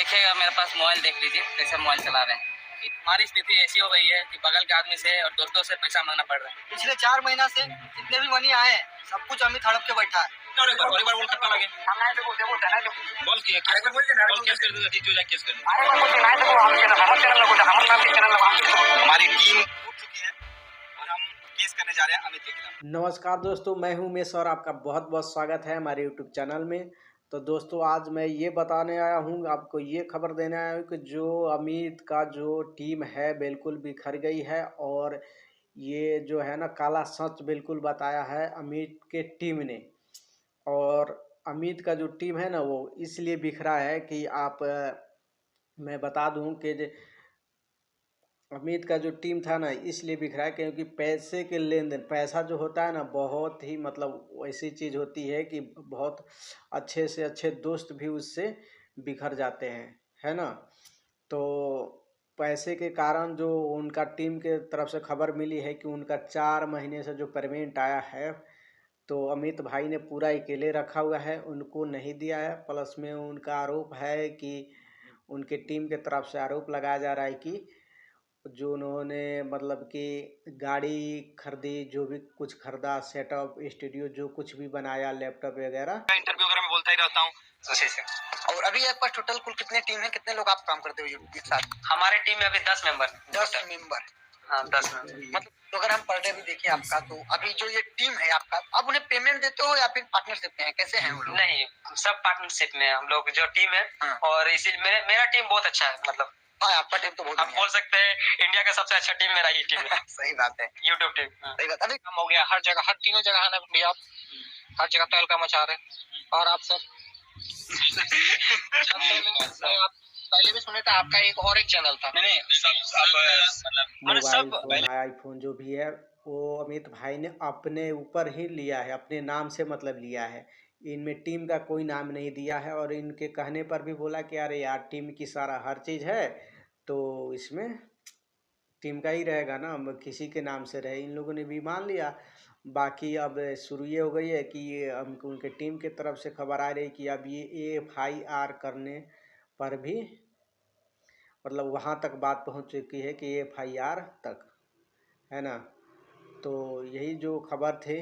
देखिएगा, मेरे पास मोबाइल देख लीजिए कैसे मोबाइल चला रहे हैं। हमारी स्थिति ऐसी हो गई है कि बगल के आदमी से और दोस्तों से पैसा मांगना पड़ रहा है। पिछले 4 महीना से जितने भी मनी आए हैं सब कुछ अमित हड़प के बैठा है। हमारी टीम उठ चुकी है और हम केस करने जा रहे हैं अमित के खिलाफ। नमस्कार दोस्तों, मैं हूं उमेश और आपका बहुत बहुत स्वागत है हमारे यूट्यूब चैनल में। तो दोस्तों, आज मैं ये बताने आया हूं, आपको ये खबर देने आया हूं कि जो अमित का जो टीम है बिल्कुल बिखर गई है। और ये जो है ना, काला सच बिल्कुल बताया है अमित के टीम ने। और अमित का जो टीम है ना, वो इसलिए बिखरा है कि मैं बता दूं कि अमित का जो टीम था ना, इसलिए बिखरा है क्योंकि पैसे के लेन देन, पैसा जो होता है ना, बहुत ही मतलब ऐसी चीज़ होती है कि बहुत अच्छे से अच्छे दोस्त भी उससे बिखर जाते हैं, है ना। तो पैसे के कारण जो उनका टीम के तरफ से खबर मिली है कि उनका 4 महीने से जो पेमेंट आया है, तो अमित भाई ने पूरा अकेले रखा हुआ है, उनको नहीं दिया है। प्लस में उनका आरोप है कि उनके टीम के तरफ से आरोप लगाया जा रहा है कि जो उन्होंने मतलब कि गाड़ी खरीदी, जो भी कुछ खरीदा, सेटअप स्टूडियो जो कुछ भी बनाया, लैपटॉप वगैरह। इंटरव्यू वगैरह में बोलता ही रहता हूँ। और अभी आपके पास टोटल कुल कितने टीम है, कितने लोग आप काम करते हो एक साथ? हमारे टीम में अभी 10 मेंबर। 10 मेंबर। हाँ, 10 मेंबर। मतलब तो अगर हम पर डे भी देखें आपका, तो अभी जो ये टीम है आपका, आप उन्हें पेमेंट देते हो या फिर पार्टनरशिप में है, कैसे हैं वो लोग? नहीं, सब पार्टनरशिप में हम लोग जो टीम है। हाँ। और इसी मेरा टीम बहुत अच्छा है, मतलब हाँ, आपका टीम तो बहुत आप बोल सकते हैं इंडिया का सबसे अच्छा टीम मेरा ही टीम है। सही बात है। YouTube team. सही बात। अभी काम हो गया हर जगह, हर तीनों जगह है ना भैया, आप हर जगह तहलका मचा रहे हैं। और आप सब आप पहले भी सुने थे, आपका एक चैनल था। नहीं, मोबाइल फोन, आईफोन जो भी है, वो अमित भाई ने अपने ऊपर ही लिया है, अपने नाम से मतलब लिया है। इनमें टीम का कोई नाम नहीं दिया है। और इनके कहने पर भी बोला कि अरे यार, टीम की सारा हर चीज़ है तो इसमें टीम का ही रहेगा ना, हम किसी के नाम से रहे। इन लोगों ने भी मान लिया। बाकी अब शुरू ये हो गई है कि ये हमको उनके टीम के तरफ से खबर आ रही है कि अब ये FIR करने पर भी मतलब वहाँ तक बात पहुँच चुकी है कि FIR तक, है ना। तो यही जो खबर थे